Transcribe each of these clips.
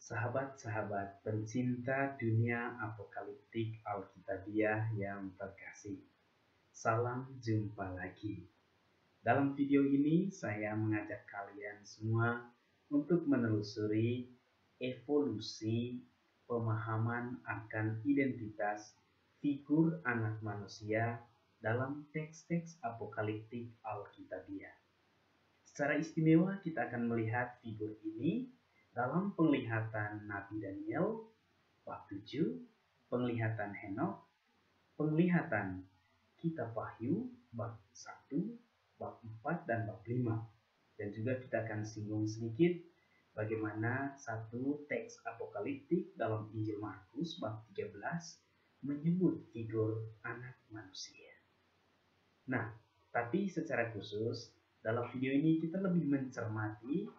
Sahabat-sahabat pencinta dunia apokaliptik Alkitabiah yang terkasih, salam jumpa lagi. Dalam video ini saya mengajak kalian semua untuk menelusuri evolusi pemahaman akan identitas figur anak manusia dalam teks-teks apokaliptik Alkitabiah. Secara istimewa kita akan melihat figur ini dalam penglihatan Nabi Daniel bab 7, penglihatan Henokh, penglihatan Kitab Wahyu bab 1, bab 4 dan bab 5. Dan juga kita akan singgung sedikit bagaimana satu teks apokaliptik dalam Injil Markus bab 13 menyebut figur anak manusia. Nah, tapi secara khusus dalam video ini kita lebih mencermati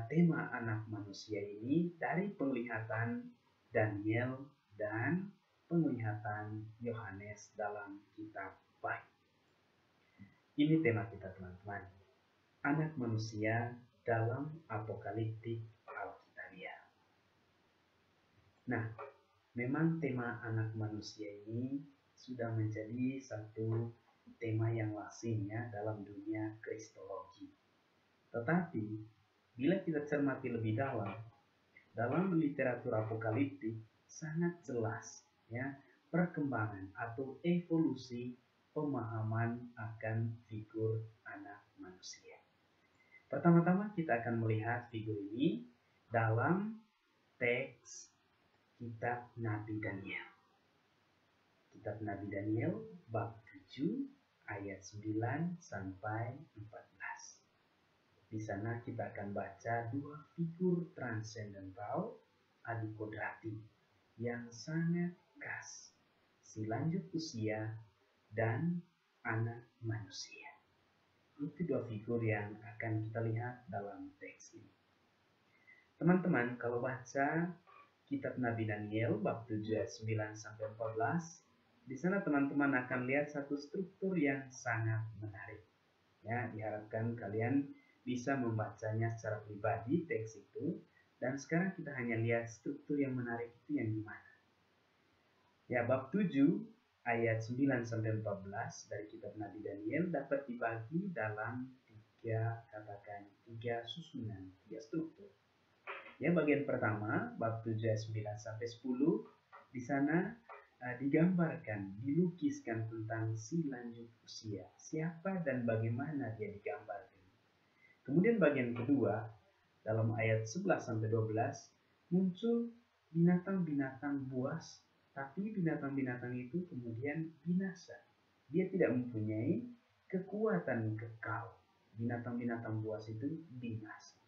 tema anak manusia ini dari penglihatan Daniel dan penglihatan Yohanes dalam kitab Wahyu. Ini tema kita teman-teman, anak manusia dalam apokaliptik Alkitabiah. Nah, memang tema anak manusia ini sudah menjadi satu tema yang lazim ya dalam dunia kristologi. Tetapi bila kita cermati lebih dalam literatur apokaliptik sangat jelas ya perkembangan atau evolusi pemahaman akan figur anak manusia. Pertama-tama kita akan melihat figur ini dalam teks kitab Nabi Daniel. Kitab Nabi Daniel bab 7 ayat 9 sampai 14. Di sana kita akan baca dua figur transendental adikodrati yang sangat khas, si lanjut usia dan anak manusia. Itu dua figur yang akan kita lihat dalam teks ini. Teman-teman, kalau baca kitab Nabi Daniel bab 7 ayat 9 sampai 14, di sana teman-teman akan lihat satu struktur yang sangat menarik. Ya, diharapkan kalian bisa membacanya secara pribadi teks itu, dan sekarang kita hanya lihat struktur yang menarik itu yang gimana. Ya, bab 7 ayat 9 sampai 14 dari kitab Nabi Daniel dapat dibagi dalam tiga susunan, tiga struktur. Ya, bagian pertama bab 7 ayat 9 sampai 10 di sana digambarkan, dilukiskan tentang si lanjut usia, siapa dan bagaimana dia digambarkan. Kemudian bagian kedua, dalam ayat 11-12, muncul binatang-binatang buas, tapi binatang-binatang itu kemudian binasa. Dia tidak mempunyai kekuatan kekal. Binatang-binatang buas itu binasa.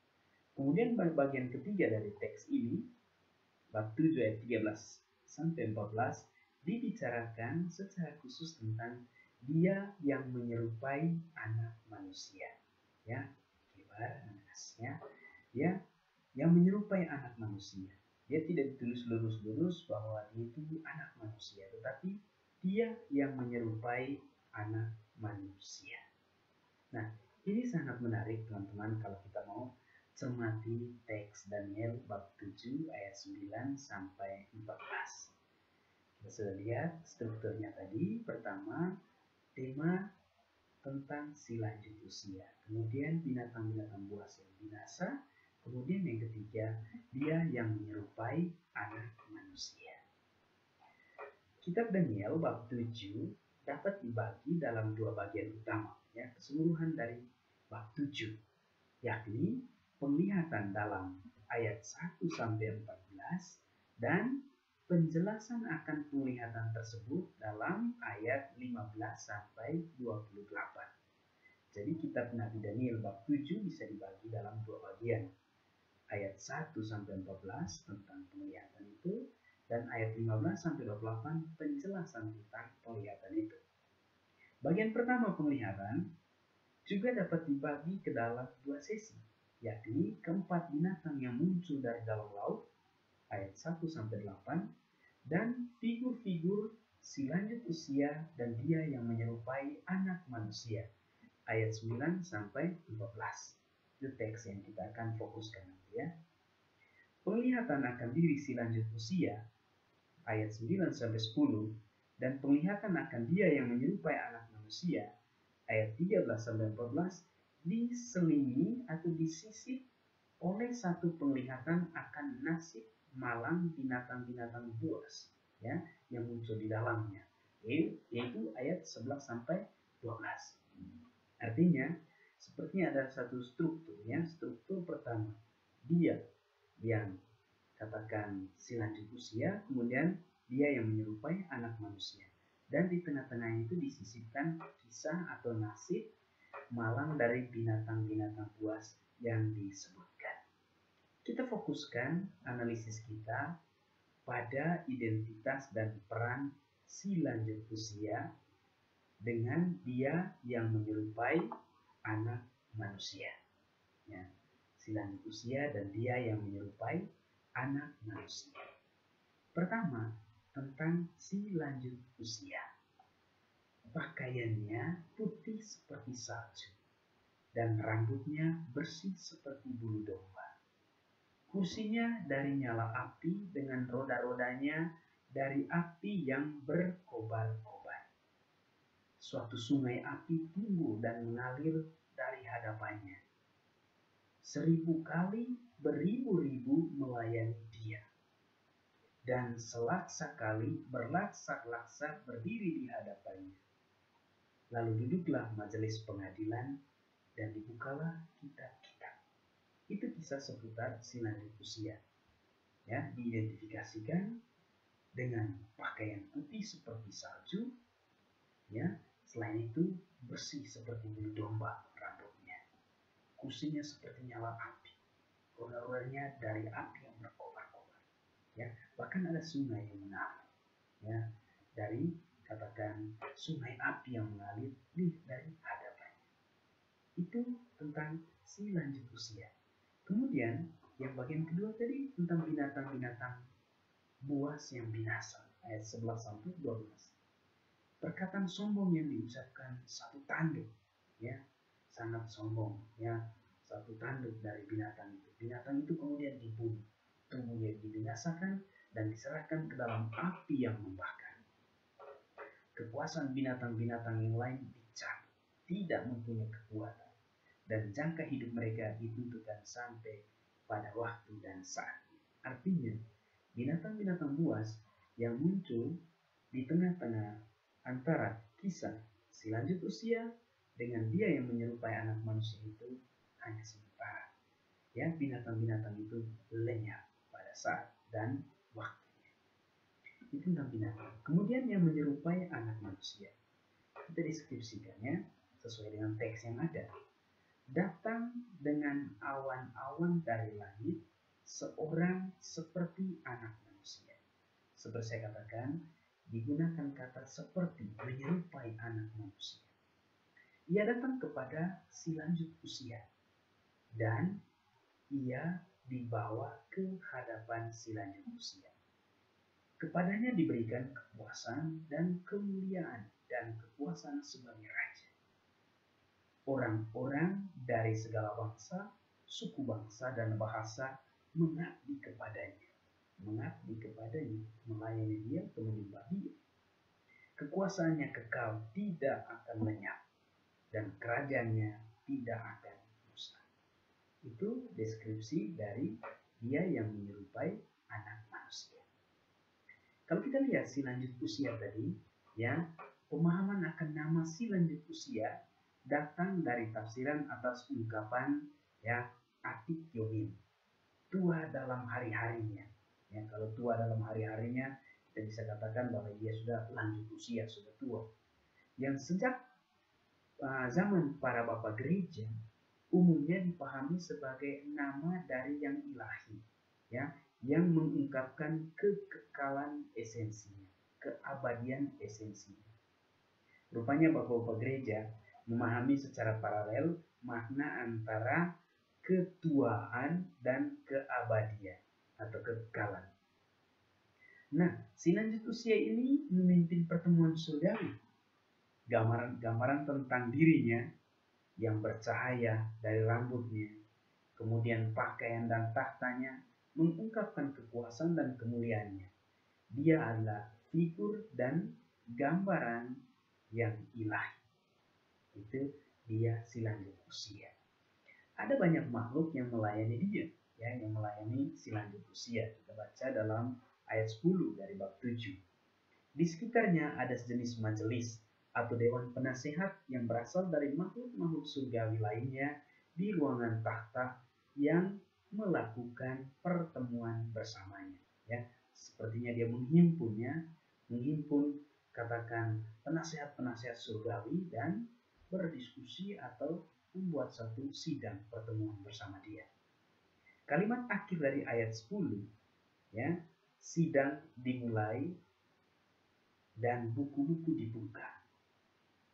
Kemudian bagian ketiga dari teks ini, bab 7 ayat 13-14, dibicarakan secara khusus tentang dia yang menyerupai anak manusia. Ya, ya, yang menyerupai anak manusia. Dia tidak ditulis lurus-lurus bahwa dia itu anak manusia, tetapi dia yang menyerupai anak manusia. Nah, ini sangat menarik teman-teman kalau kita mau cermati teks Daniel bab 7 ayat 9 sampai 14. Kita sudah lihat strukturnya tadi. Pertama, tema tentang si lanjut usia, kemudian binatang-binatang buas yang binasa, kemudian yang ketiga dia yang menyerupai anak manusia. Kitab Daniel bab 7 dapat dibagi dalam dua bagian utama, ya, keseluruhan dari bab 7, yakni penglihatan dalam ayat 1 sampai 14 dan penjelasan akan penglihatan tersebut dalam ayat 15 sampai 28. Jadi kitab Nabi Daniel bab 7 bisa dibagi dalam dua bagian. Ayat 1 sampai 14 tentang penglihatan itu, dan ayat 15 sampai 28 penjelasan tentang penglihatan itu. Bagian pertama penglihatan juga dapat dibagi ke dalam dua sesi, yakni keempat binatang yang muncul dari dalam laut, ayat 1 sampai 8, dan figur-figur si lanjut usia dan dia yang menyerupai anak manusia, ayat 9 sampai 15. Itu teks yang kita akan fokuskan nanti ya. penglihatan akan diri si lanjut usia ayat 9 sampai 10 dan penglihatan akan dia yang menyerupai anak manusia ayat 13 sampai 14 diselingi atau disisip oleh satu penglihatan akan nasib malang binatang-binatang buas ya yang muncul di dalamnya, yaitu ayat 11 sampai 12. Artinya sepertinya ada satu struktur ya. Struktur pertama, dia yang katakan si lanjut usia, kemudian dia yang menyerupai anak manusia, dan di tengah-tengah itu disisipkan kisah atau nasib malang dari binatang-binatang buas yang disebutkan. Kita fokuskan analisis kita pada identitas dan peran si lanjut usia dengan dia yang menyerupai anak manusia. Ya, si lanjut usia dan dia yang menyerupai anak manusia. Pertama, tentang si lanjut usia. Pakaiannya putih seperti salju dan rambutnya bersih seperti bulu domba. Kursinya dari nyala api dengan roda-rodanya dari api yang berkobar-kobar. Suatu sungai api timbul dan mengalir dari hadapannya. 1000 kali beribu-ribu melayani dia. Dan selaksa kali berlaksak-laksak berdiri di hadapannya. Lalu duduklah majelis pengadilan dan dibukalah kitab-kitab. Itu kisah seputar si lanjut usia. Ya, diidentifikasikan dengan pakaian putih seperti salju. Ya, selain itu bersih seperti bulu domba rambutnya. Kursinya seperti nyala api. Roda-rodanya dari api yang berkobar-kobar. Ya, bahkan ada sungai yang mengalir. Ya, dari katakan sungai api yang mengalir dari hadapannya. Itu tentang si lanjut usia. Kemudian yang bagian kedua tadi tentang binatang-binatang buas yang binasa, ayat 11 sampai 12. Perkataan sombong yang diucapkan satu tanduk, ya, sangat sombong, ya, satu tanduk dari binatang itu. Binatang itu kemudian dibunuh, tubuhnya dibinasakan dan diserahkan ke dalam api yang membakar. Kekuasaan binatang-binatang yang lain dicabut, tidak mempunyai kekuatan, dan jangka hidup mereka ditentukan sampai pada waktu dan saat. Artinya, binatang-binatang buas yang muncul di tengah-tengah antara kisah si lanjut usia dengan dia yang menyerupai anak manusia itu hanya sementara. Ya, binatang-binatang itu lenyap pada saat dan waktunya. Itu tentang binatang. Kemudian yang menyerupai anak manusia, kita deskripsikannya sesuai dengan teks yang ada. Datang dengan awan-awan dari langit, seorang seperti anak manusia. Seperti saya katakan, digunakan kata seperti menyerupai anak manusia. Ia datang kepada si lanjut usia dan ia dibawa ke hadapan si lanjut usia. Kepadanya diberikan kekuasaan dan kemuliaan dan kekuasaan sebagai raja. Orang-orang dari segala bangsa, suku bangsa dan bahasa mengabdi kepadanya. Mengabdi kepadanya, melayani dia, menyembah dia. Kekuasaannya kekal, tidak akan lenyap, dan kerajaannya tidak akan musnah. Itu deskripsi dari dia yang menyerupai anak manusia. Kalau kita lihat si lanjut usia tadi, ya, pemahaman akan nama si lanjut usia datang dari tafsiran atas ungkapan ya Atik Yomin, tua dalam hari-harinya. Ya, kalau tua dalam hari-harinya, kita bisa katakan bahwa dia sudah lanjut usia, sudah tua. Yang sejak zaman para bapak gereja umumnya dipahami sebagai nama dari yang ilahi, ya, yang mengungkapkan kekekalan esensinya, keabadian esensinya. Rupanya bapak-bapak gereja memahami secara paralel makna antara ketuaan dan keabadian atau kekekalan. Nah, si lanjut usia ini memimpin pertemuan surgawi. Gambaran tentang dirinya yang bercahaya dari rambutnya, kemudian pakaian dan tahtanya mengungkapkan kekuasaan dan kemuliaannya. Dia adalah figur dan gambaran yang ilahi. Itu dia si lanjut usia. Ada banyak makhluk yang melayani dia, ya, yang melayani si lanjut usia. Kita baca dalam ayat 10 dari bab 7. Di sekitarnya ada sejenis majelis atau dewan penasehat yang berasal dari makhluk-makhluk surgawi lainnya di ruangan tahta yang melakukan pertemuan bersamanya. Ya, sepertinya dia menghimpun katakan penasehat-penasehat surgawi dan berdiskusi atau membuat satu sidang pertemuan bersama dia. Kalimat akhir dari ayat 10, ya, sidang dimulai dan buku-buku dibuka,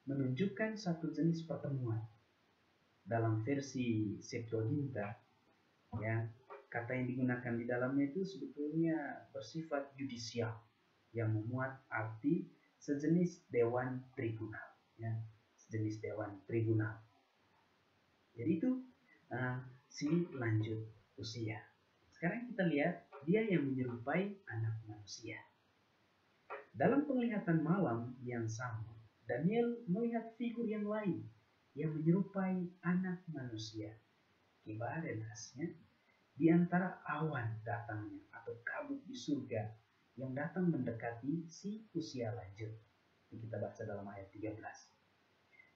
menunjukkan satu jenis pertemuan. Dalam versi Septuaginta, ya, kata yang digunakan di dalamnya itu sebetulnya bersifat yudisial, yang memuat arti sejenis dewan tribunal, ya, sejenis dewan tribunal. Jadi itu si lanjut usia. Sekarang kita lihat dia yang menyerupai anak manusia. Dalam penglihatan malam yang sama, Daniel melihat figur yang lain yang menyerupai anak manusia. Kibarenasnya di antara awan datangnya atau kabut di surga yang datang mendekati si usia lanjut. Ini kita baca dalam ayat 13.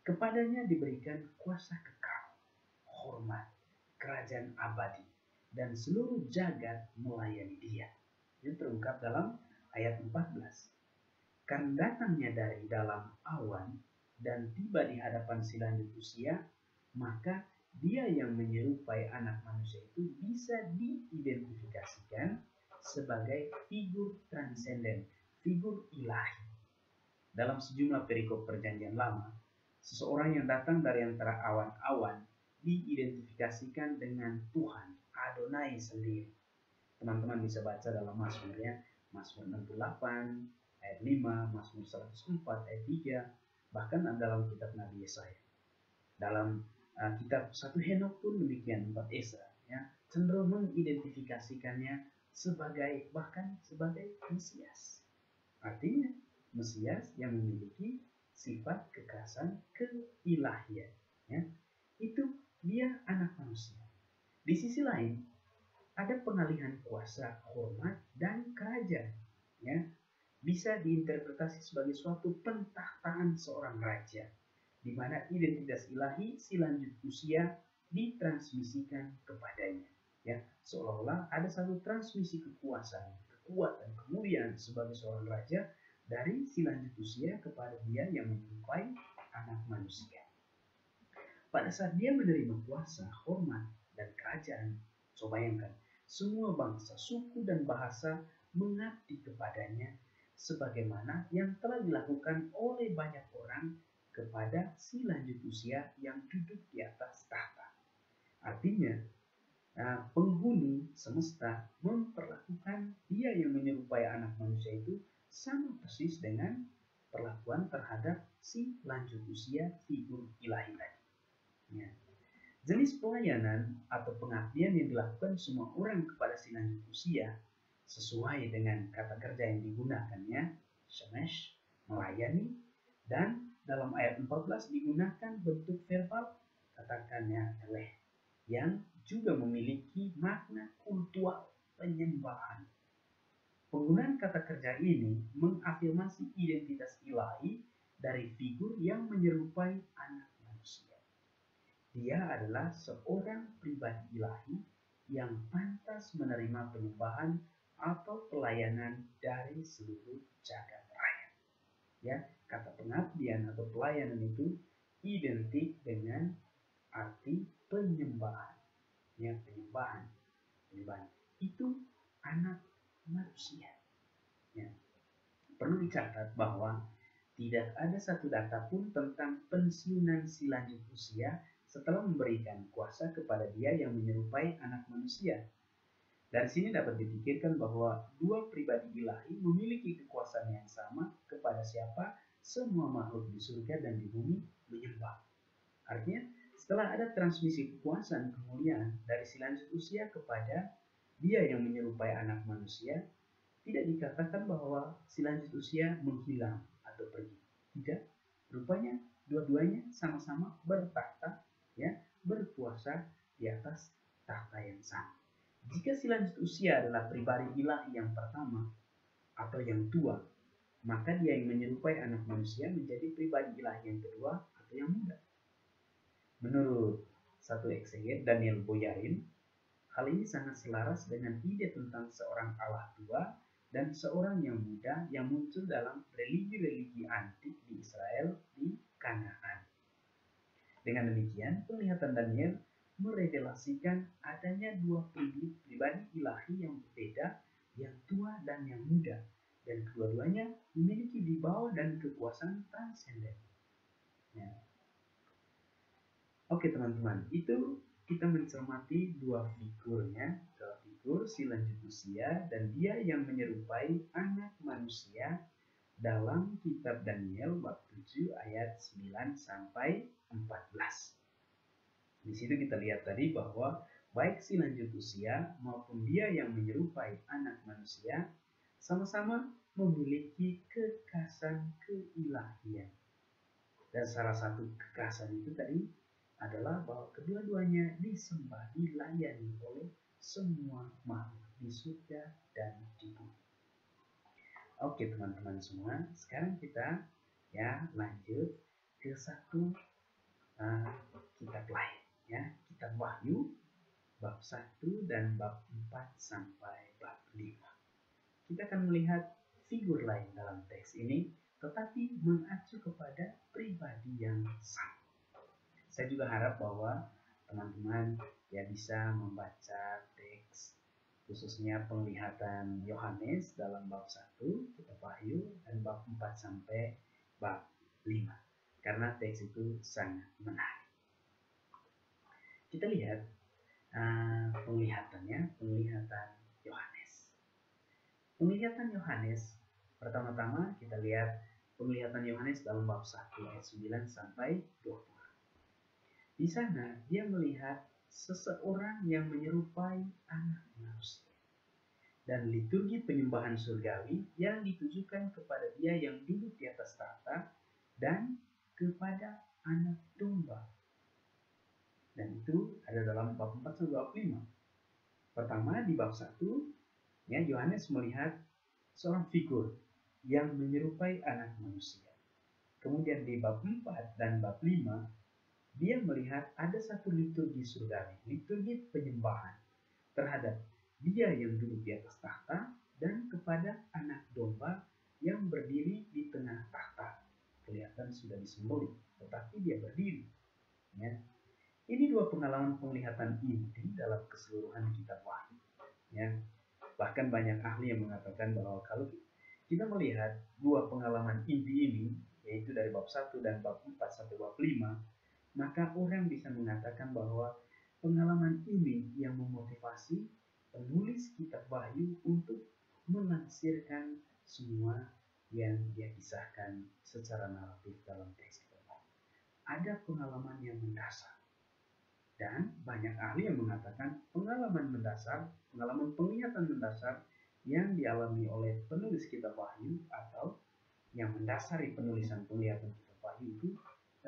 Kepadanya diberikan kuasa kekal, hormat, kerajaan abadi, dan seluruh jagat melayani dia. Ini terungkap dalam ayat 14. Karena datangnya dari dalam awan dan tiba di hadapan si lanjut usia, maka dia yang menyerupai anak manusia itu bisa diidentifikasikan sebagai figur transenden, figur ilahi. Dalam sejumlah perikop perjanjian lama, seseorang yang datang dari antara awan-awan diidentifikasikan dengan Tuhan, Adonai sendiri. Teman-teman bisa baca dalam Mazmur, ya, Mazmur 68 ayat 5, Mazmur 104 ayat 3, bahkan dalam kitab Nabi Yesaya. Dalam kitab 1 Henok pun demikian, 4 Esra, ya, cenderung mengidentifikasikannya bahkan sebagai Mesias. Artinya Mesias yang memiliki sifat kekerasan keilahian, ya. Itu dia anak manusia. Di sisi lain ada pengalihan kuasa, hormat, dan kerajaan, ya. Bisa diinterpretasi sebagai suatu pentahtaan seorang raja, di mana identitas ilahi si lanjut usia ditransmisikan kepadanya, ya, seolah-olah ada satu transmisi kekuasaan, kekuatan, kemuliaan sebagai seorang raja dari si lanjut usia kepada dia yang menyerupai anak manusia. Pada saat dia menerima kuasa, hormat, dan kerajaan, coba bayangkan, semua bangsa, suku, dan bahasa mengabdi kepadanya sebagaimana yang telah dilakukan oleh banyak orang kepada si lanjut usia yang duduk di atas tahta. Artinya, penghuni semesta memperlakukan dia yang menyerupai anak manusia itu sama persis dengan perlakuan terhadap si lanjut usia figur ilahi tadi. Ya. Jenis pelayanan atau pengabdian yang dilakukan semua orang kepada si lanjut usia sesuai dengan kata kerja yang digunakannya, shemesh, melayani, dan dalam ayat 14 digunakan bentuk verbal, katakannya eleh, yang juga memiliki makna kultural, penyembahan. Penggunaan kata kerja ini mengafirmasi identitas ilahi dari figur yang menyerupai anak manusia. Dia adalah seorang pribadi ilahi yang pantas menerima penyembahan atau pelayanan dari seluruh jagat raya. Ya, kata pengabdian atau pelayanan itu identik dengan arti penyembahan. Ya, penyembahan itu anak manusia. Ya. Perlu dicatat bahwa tidak ada satu data pun tentang pensiunan si lanjut usia setelah memberikan kuasa kepada dia yang menyerupai anak manusia. Dari sini dapat dipikirkan bahwa dua pribadi ilahi memiliki kekuasaan yang sama kepada siapa semua makhluk di surga dan di bumi menyembah. Artinya, setelah ada transmisi kekuasaan kemuliaan dari si lanjut usia kepada dia yang menyerupai anak manusia, tidak dikatakan bahwa si lanjut usia menghilang atau pergi. Tidak, rupanya dua-duanya sama-sama bertahta, ya, berkuasa di atas tahta yang sama. Jika si lanjut usia adalah pribadi ilahi yang pertama atau yang tua, maka dia yang menyerupai anak manusia menjadi pribadi ilahi yang kedua atau yang muda. Menurut satu ekseget, Daniel Boyarin, hal ini sangat selaras dengan ide tentang seorang Allah tua dan seorang yang muda yang muncul dalam religi-religi antik di Israel di Kanaan. Dengan demikian, penglihatan Daniel merevelasikan adanya dua pribadi ilahi yang berbeda, yang tua dan yang muda, dan kedua-duanya memiliki wibawa dan kekuasaan transenden. Ya. Oke teman-teman, itu kita mencermati dua figurnya, si lanjut usia dan dia yang menyerupai anak manusia dalam kitab Daniel bab 7 ayat 9 sampai 14. Di situ kita lihat tadi bahwa baik si lanjut usia maupun dia yang menyerupai anak manusia sama-sama memiliki kekasan keilahian. Dan salah satu kekasan itu tadi adalah bahwa kedua-duanya disembah, dilayani oleh semua makhluk di surga dan di bumi. Oke teman-teman semua, sekarang kita lanjut ke satu kitab lain, ya, kitab Wahyu bab 1 dan bab 4 sampai bab 5. Kita akan melihat figur lain dalam teks ini, tetapi mengacu kepada pribadi yang sama. Saya juga harap bahwa teman-teman bisa membaca teks khususnya penglihatan Yohanes dalam bab 1 kitab Wahyu dan bab 4 sampai bab 5 karena teks itu sangat menarik. Kita lihat penglihatan Yohanes. Penglihatan Yohanes, pertama-tama kita lihat penglihatan Yohanes dalam bab 1 ayat 9 sampai 20. Di sana dia melihat seseorang yang menyerupai anak manusia. Dan liturgi penyembahan surgawi yang ditujukan kepada dia yang duduk di atas tahta dan kepada anak domba. Dan itu ada dalam bab 4 sampai bab 5. Pertama di bab 1, Yohanes melihat seorang figur yang menyerupai anak manusia. Kemudian di bab 4 dan bab 5 dia melihat ada satu liturgi surgawi, liturgi penyembahan terhadap dia yang duduk di atas tahta dan kepada anak domba yang berdiri di tengah tahta. Kelihatan sudah disembelih, tetapi dia berdiri. Ya. Ini dua pengalaman penglihatan inti dalam keseluruhan kitab Wahyu. Ya. Bahkan banyak ahli yang mengatakan bahwa kalau kita melihat dua pengalaman inti ini, yaitu dari bab 1 dan bab 4 sampai bab 5, maka orang bisa mengatakan bahwa pengalaman ini yang memotivasi penulis kitab Wahyu untuk melansirkan semua yang dia kisahkan secara naratif dalam teks kitab Wahyu. Ada pengalaman yang mendasar. Dan banyak ahli yang mengatakan pengalaman mendasar, pengalaman penglihatan mendasar yang dialami oleh penulis kitab Wahyu atau yang mendasari penulisan penglihatan kitab Wahyu itu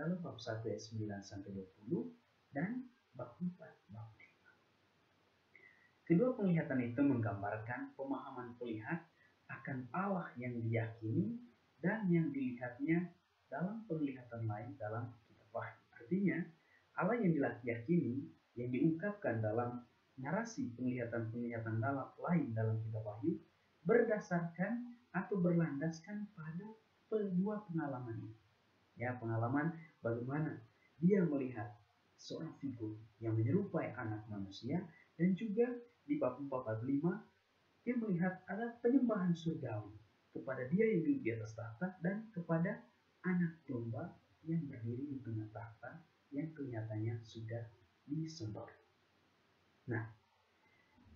dalam bab 1 ayat 9 sampai 20 dan bab 4 bab 5. Kedua penglihatan itu menggambarkan pemahaman pelihat akan Allah yang diyakini dan yang dilihatnya dalam penglihatan lain dalam kitab Wahyu. Artinya Allah yang diyakini yang diungkapkan dalam narasi penglihatan-penglihatan lain dalam kitab Wahyu berdasarkan atau berlandaskan pada kedua pengalaman ini. Ya, pengalaman bagaimana dia melihat seorang figur yang menyerupai anak manusia, dan juga di bab 4 bab 5 dia melihat ada penyembahan surgawi kepada dia yang duduk di atas tahta dan kepada anak domba yang berdiri di tengah tahta yang kelihatannya sudah disembah. Nah,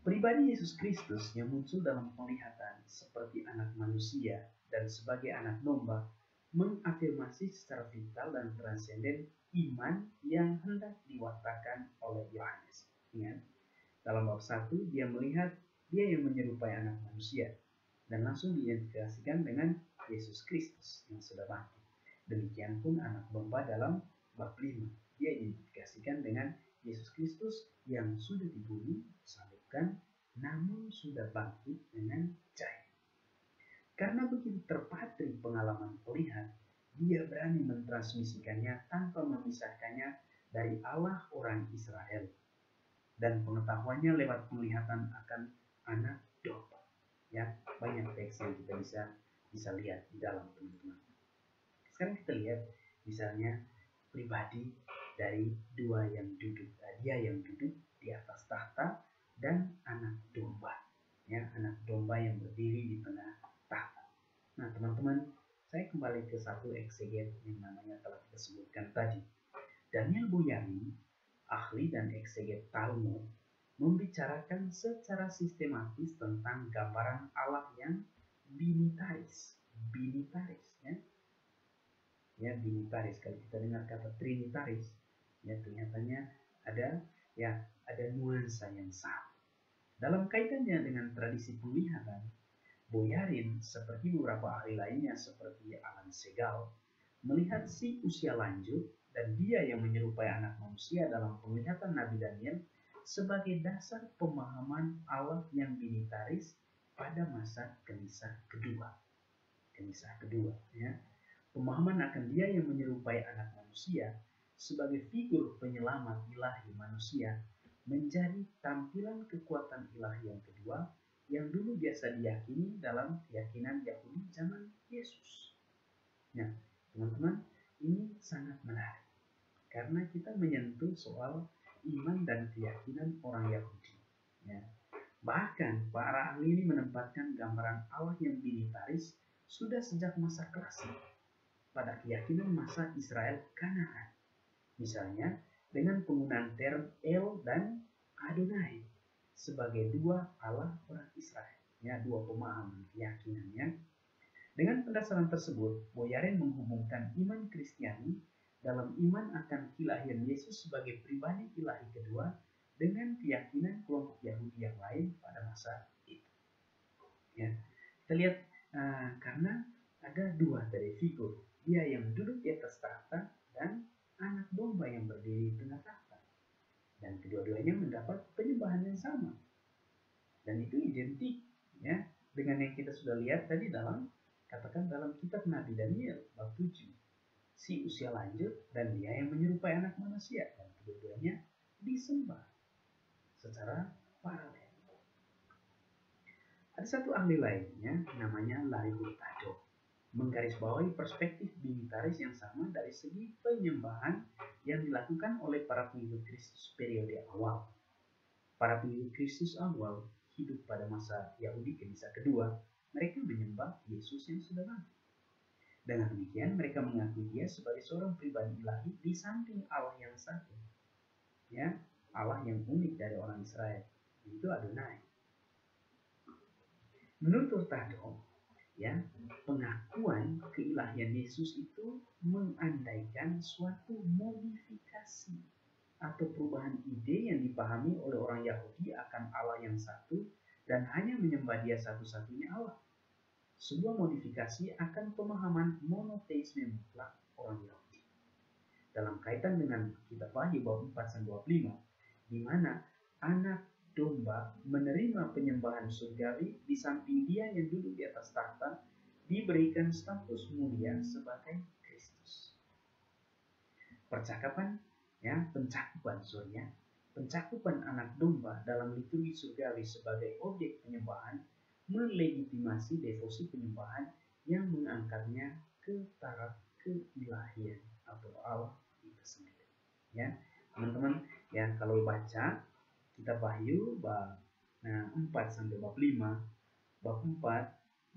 pribadi Yesus Kristus yang muncul dalam penglihatan seperti anak manusia dan sebagai anak domba mengafirmasi secara vital dan transenden iman yang hendak diwartakan oleh Yohanes. Ingat, dalam bab 1 dia melihat dia yang menyerupai anak manusia, dan langsung diidentifikasikan dengan Yesus Kristus yang sudah bangkit. Demikian pun anak domba dalam bab 5, dia identifikasikan dengan Yesus Kristus yang sudah dibunuh, disalibkan, namun sudah bangkit dengan jaya. Karena begitu terpatri pengalaman melihat, dia berani mentransmisikannya tanpa memisahkannya dari Allah orang Israel, dan pengetahuannya lewat penglihatan akan anak domba. Ya, banyak teks yang kita bisa lihat di dalam, teman-teman. Sekarang kita lihat misalnya pribadi dari dua yang duduk, dia yang duduk di atas tahta dan anak domba, ya, anak domba yang berdiri di tengah tahta. Nah, teman-teman, saya kembali ke satu ekseget yang namanya telah kita sebutkan tadi. Daniel Boyarin, ahli dan ekseget Talmud, membicarakan secara sistematis tentang gambaran Allah yang binitaris, ya, binitaris. Kalau kita dengar kata trinitaris, ya, kelihatannya ada nuansa yang sama. Dalam kaitannya dengan tradisi penglihatan, Boyarin seperti beberapa ahli lainnya seperti Alan Segal melihat si usia lanjut dan dia yang menyerupai anak manusia dalam penglihatan Nabi Daniel sebagai dasar pemahaman Allah yang binitaris pada masa Kenisah kedua, ya. Pemahaman akan dia yang menyerupai anak manusia sebagai figur penyelamat ilahi manusia menjadi tampilan kekuatan ilahi yang kedua yang dulu biasa diyakini dalam keyakinan Yahudi zaman Yesus. Nah, teman-teman, ini sangat menarik karena kita menyentuh soal iman dan keyakinan orang Yahudi. Ya. Bahkan para ahli ini menempatkan gambaran Allah yang binitaris sudah sejak masa klasik pada keyakinan masa Israel Kanaan. Misalnya dengan penggunaan term El dan Adonai sebagai dua Allah orang Israel, ya, dua pemahaman keyakinannya. Dengan pendasar tersebut, Boyarin menghubungkan iman Kristiani dalam iman akan kelahiran Yesus sebagai pribadi ilahi kedua dengan keyakinan kelompok Yahudi yang lain pada masa itu. Ya, kita lihat karena ada dua dari figur, dia yang duduk di atas tahta dan anak domba yang berdiri di tengah tahta, dan kedua-duanya mendapat penyembahan yang sama, dan itu identik, ya, dengan yang kita sudah lihat tadi dalam kitab Nabi Daniel bab 7, si usia lanjut dan dia yang menyerupai anak manusia, dan kedua-duanya disembah secara paralel. Ada satu ahli lainnya namanya Larry Hurtado menggarisbawahi perspektif binitaris yang sama dari segi penyembahan yang dilakukan oleh para pengikut Kristus periode awal. Para pengikut Kristus awal hidup pada masa Yahudi Kenisah kedua, mereka menyembah Yesus yang sudah mati. Dengan demikian mereka mengakui dia sebagai seorang pribadi ilahi di samping Allah yang satu, ya, Allah yang unik dari orang Israel, itu Adonai. Menurut Hurtado, ya, pengakuan keilahian Yesus itu mengandaikan suatu modifikasi atau perubahan ide yang dipahami oleh orang Yahudi akan Allah yang satu dan hanya menyembah dia satu-satunya Allah. Sebuah modifikasi akan pemahaman monoteisme mutlak orang Yahudi. Dalam kaitan dengan kitab Wahyu bab 4-25, di mana anak domba menerima penyembahan surgawi di samping dia yang duduk di atas tahta diberikan status mulia sebagai Kristus. Pencakupan anak domba dalam liturgi surgawi sebagai objek penyembahan melegitimasi devosi penyembahan yang mengangkatnya ke taraf keilahian atau Allah itu sendiri. Ya, teman-teman, ya, kalau baca kitab Wahyu bab 4 sampai bab 5, bab 4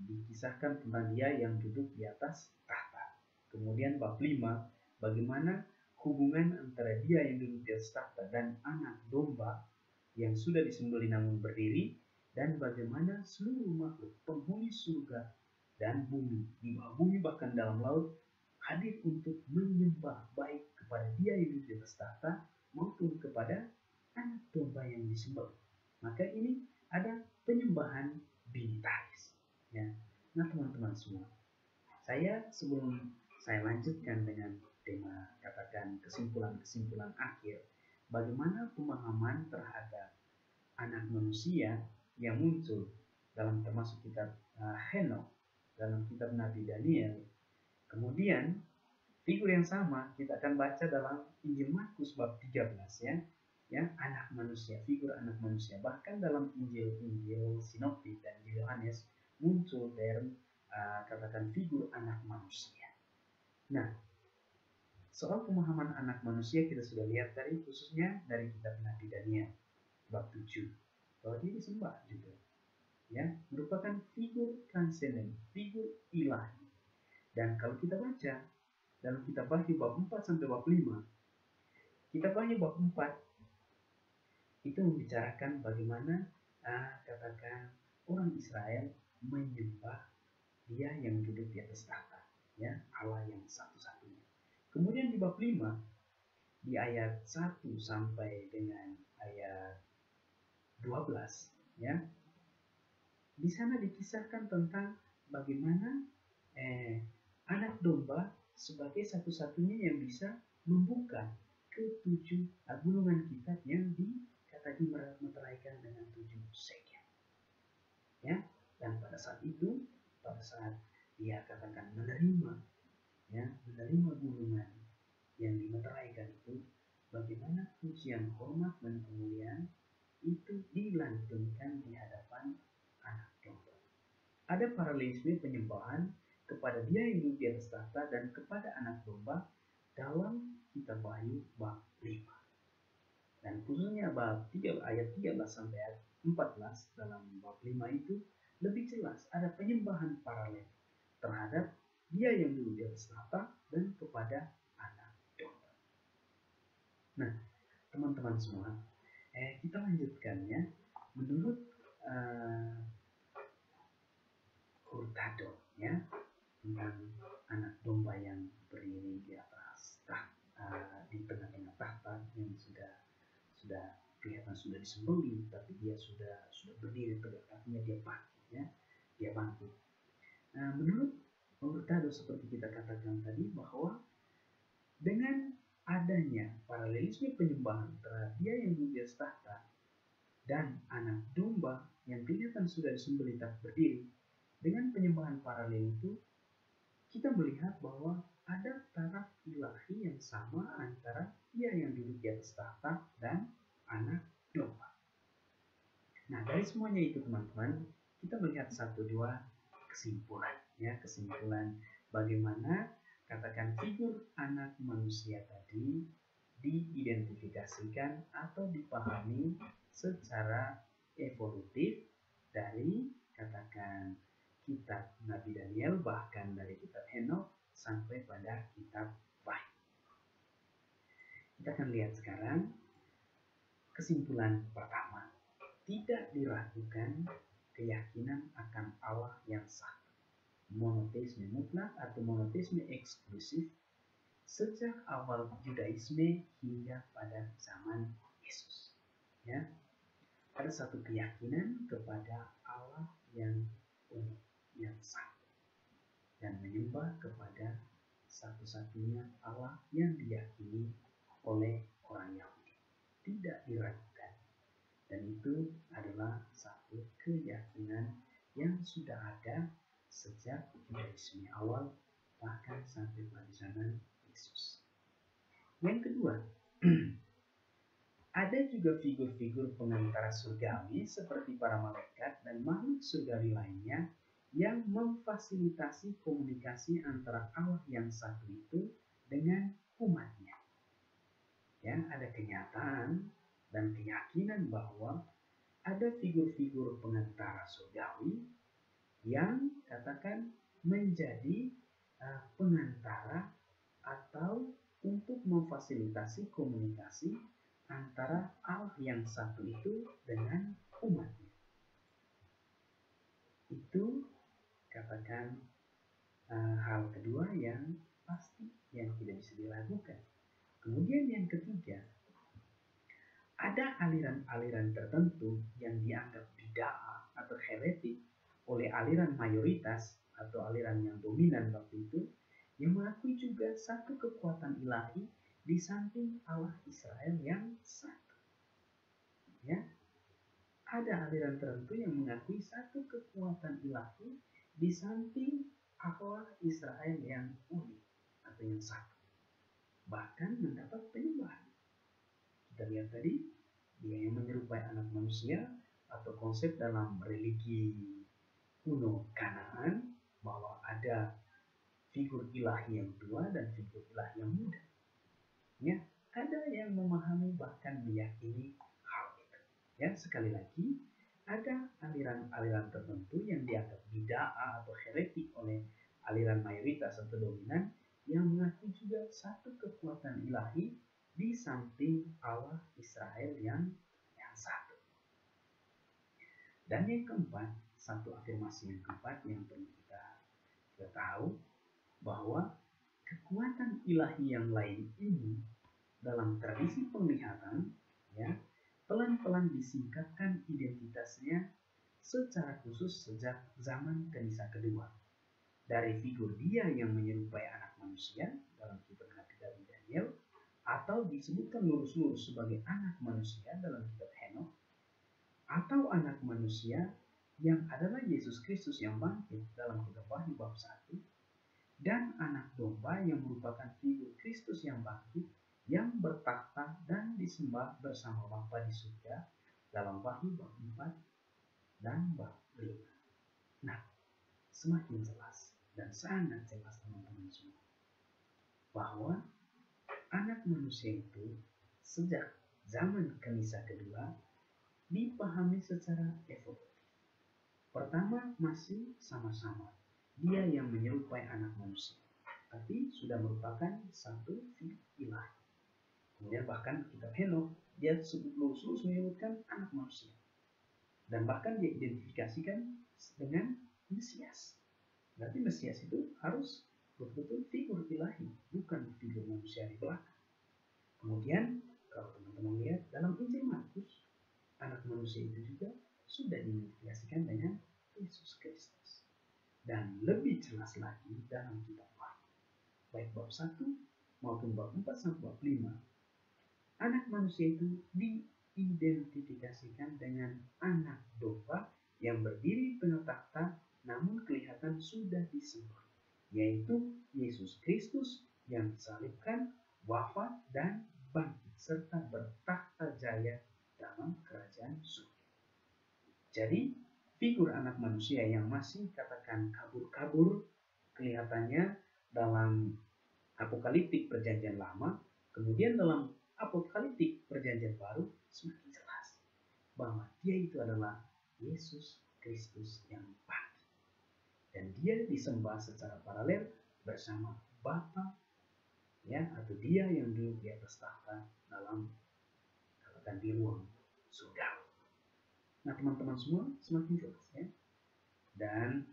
dikisahkan tentang dia yang duduk di atas tahta. Kemudian bab 5 bagaimana hubungan antara dia yang duduk di atas tahta dan anak domba yang sudah disembelih namun berdiri, dan bagaimana seluruh makhluk penghuni surga dan bumi, di bawah bumi bahkan dalam laut, hadir untuk menyembah baik kepada dia yang duduk di atas tahta maupun kepada anak domba yang disembelih. Maka ini ada penyembahan sebelum saya lanjutkan dengan tema katakan kesimpulan-kesimpulan akhir, bagaimana pemahaman terhadap anak manusia yang muncul dalam termasuk kitab Henokh, dalam kitab Nabi Daniel. Kemudian figur yang sama kita akan baca dalam Injil Markus bab 13 ya, anak manusia, figur anak manusia. Bahkan dalam Injil Sinoptik dan Injil Yohanes muncul term katakan figur anak manusia. Nah, soal pemahaman anak manusia kita sudah lihat tadi, khususnya dari kitab Nabi Daniel bab 7, bahwa dia disembah juga, ya, merupakan figur transenden, figur ilahi. Dan kalau kita baca dalam kitab Wahyu bab 4 sampai bab 5, kitab Wahyu bab 4 itu membicarakan bagaimana katakan orang Israel menyembah dia yang duduk di atas tahta, ya, Allah yang satu-satunya. Kemudian di bab 5 di ayat 1 sampai dengan ayat 12, ya, di sana dikisahkan tentang bagaimana anak domba sebagai satu-satunya yang bisa membuka ke-7 gulungan kitab yang dimeteraikan dengan 7 sekel. Ya, dan pada saat itu, pada saat dia katakan menerima gulungan yang dimeteraikan itu, bagaimana pujian, hormat dan kemuliaan itu dilantunkan di hadapan anak domba. Ada paralelisme penyembahan kepada dia yang duduk di atas tahta dan kepada anak domba dalam kitab Wahyu bab 5. Dan khususnya bab 3 ayat 13 sampai ayat 14 dalam bab 5 itu lebih jelas ada penyembahan paralel terhadap dia yang duduk di atas tahta dan kepada anak domba. Nah, teman-teman semua, kita lanjutkan ya. Menurut Hurtado, ya, tentang anak domba yang berdiri di atas di tengah-tengah tahta yang sudah kelihatan sudah disembelih, tapi dia sudah berdiri tegak, artinya dia bangkit, ya, dia bangkit. Menurut Hurtado seperti kita katakan tadi bahwa dengan adanya paralelisme penyembahan terhadap dia yang duduk di atas tahta dan anak domba yang kelihatan sudah disembelih tak berdiri, dengan penyembahan paralel itu kita melihat bahwa ada taraf ilahi yang sama antara dia yang duduk di atas tahta dan anak domba. Nah, dari semuanya itu teman-teman, kita melihat 1-2 kesimpulan, ya, kesimpulan bagaimana katakan figur anak manusia tadi diidentifikasikan atau dipahami secara evolutif dari katakan kitab Nabi Daniel, bahkan dari kitab Henokh sampai pada kitab Wahyu. Kita akan lihat sekarang kesimpulan pertama. Tidak diragukan keyakinan akan Allah yang satu, monoteisme mutlak atau monoteisme eksklusif sejak awal Judaisme hingga pada zaman Yesus. Ya, ada satu keyakinan kepada Allah yang unik, yang satu, dan menyembah kepada satu-satunya Allah yang diyakini oleh orang Yahudi. Tidak diragukan. Dan itu adalah satu keyakinan yang sudah ada sejak Judaisme awal, bahkan sampai pada zaman Yesus. Yang kedua, ada juga figur-figur pengantara surgawi seperti para malaikat dan makhluk surgawi lainnya yang memfasilitasi komunikasi antara Allah yang satu itu dengan umatnya. Ya, ada kenyataan dan keyakinan bahwa ada figur-figur pengantara surgawi yang katakan menjadi pengantara atau untuk memfasilitasi komunikasi antara Allah yang satu itu dengan umatnya. Itu katakan hal kedua yang pasti, yang tidak bisa diragukan. Kemudian yang ketiga, ada aliran-aliran tertentu yang dianggap bid'ah atau heretik oleh aliran mayoritas atau aliran yang dominan waktu itu, yang mengakui juga satu kekuatan ilahi di samping Allah Israel yang satu. Ya, ada aliran tertentu yang mengakui satu kekuatan ilahi di samping Allah Israel yang unik atau yang satu. Bahkan mendapat penyembahan. Kita lihat tadi, dia yang menyerupai anak manusia atau konsep dalam religi kuno Kanaan bahwa ada figur ilahi yang tua dan figur ilahi yang muda. Ya, ada yang memahami bahkan meyakini hal itu. Ya, sekali lagi ada aliran-aliran tertentu yang dianggap bid'ah atau heretik oleh aliran mayoritas atau dominan yang mengaku juga satu kekuatan ilahi di samping Allah Israel yang satu. Dan yang keempat, satu afirmasi yang keempat yang perlu kita tahu bahwa kekuatan ilahi yang lain ini dalam tradisi penglihatan ya pelan-pelan disingkapkan identitasnya secara khusus sejak zaman Kanisa kedua. Dari figur dia yang menyerupai anak manusia dalam kitab Nabi Daniel atau disebutkan lurus-lurus sebagai anak manusia dalam kitab Henokh atau anak manusia yang adalah Yesus Kristus yang bangkit dalam kitab Wahyu bab 1 dan anak domba yang merupakan figur Kristus yang bangkit yang bertakhta dan disembah bersama Bapa di surga dalam Wahyu bab 4 dan bab 5. Nah, semakin jelas dan sangat jelas teman-teman semua bahwa anak manusia itu sejak zaman Kanisa kedua dipahami secara evolutif. Pertama masih sama-sama dia yang menyerupai anak manusia, tapi sudah merupakan satu figur ilahi. Kemudian bahkan kitab Henokh dia lurus-lurus menyebutkan anak manusia dan bahkan dia identifikasikan dengan Mesias. Berarti Mesias itu harus betul-betul figur ilahi, bukan figur manusia di belakang. Kemudian kalau teman-teman lihat dalam Injil Markus, anak manusia itu juga sudah diidentifikasikan dengan Yesus Kristus. Dan lebih jelas lagi dalam kitab Wahyu, baik bab 1 maupun bab 4 sampai bab 5, anak manusia itu diidentifikasikan dengan anak domba yang berdiri tengah takhta namun kelihatan sudah disembah, yaitu Yesus Kristus yang disalibkan, wafat dan bangkit serta bertakhta jaya dalam kerajaan surga. Jadi figur anak manusia yang masih katakan kabur-kabur kelihatannya dalam apokaliptik perjanjian lama, kemudian dalam apokaliptik perjanjian baru semakin jelas bahwa dia itu adalah Yesus Kristus yang bangkit. Dan dia disembah secara paralel bersama Bapa ya, atau dia yang duduk di atas tahta dalam katakan di ruang surga. Nah teman-teman semua semakin jelas ya. Dan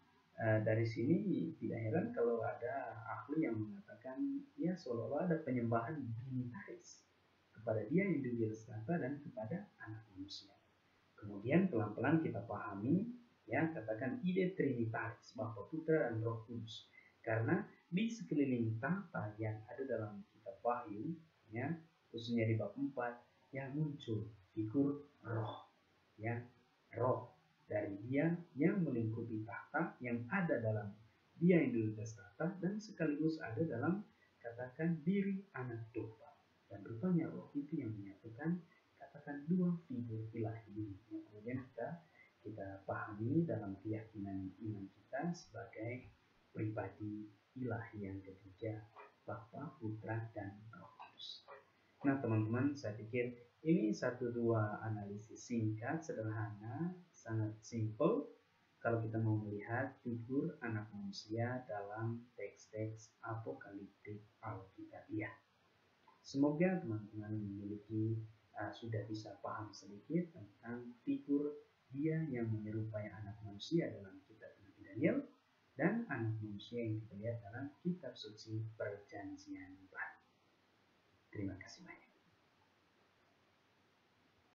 dari sini tidak heran kalau ada ahli yang mengatakan ya seolah-olah ada penyembahan binitaris kepada dia yang duduk di atas tahta dan kepada anak manusia. Kemudian pelan-pelan kita pahami ya katakan ide trinitaris Bapa, Putra dan Roh Kudus, karena di sekeliling tahta yang ada dalam kitab Wahyu ya khususnya di bab 4 yang muncul figur roh ya, roh dari dia yang melingkupi tahta yang ada dalam dia yang duduk di atas tahta dan sekaligus ada dalam katakan diri anak domba, dan rupanya roh itu yang menyatukan katakan dua figur ilahi ini yang kemudian kita pahami dalam keyakinan iman kita sebagai pribadi ilahi yang ketiga, Bapa, Putra dan Roh Kudus. Nah teman-teman, saya pikir ini satu dua analisis singkat, sederhana, sangat simple kalau kita mau melihat figur anak manusia dalam teks-teks apokaliptik Alkitabiah. Semoga teman-teman memiliki sudah bisa paham sedikit tentang figur dia yang menyerupai anak manusia dalam kitab Nabi Daniel dan anak manusia yang kita lihat dalam kitab suci Perjanjian Baru. Terima kasih banyak.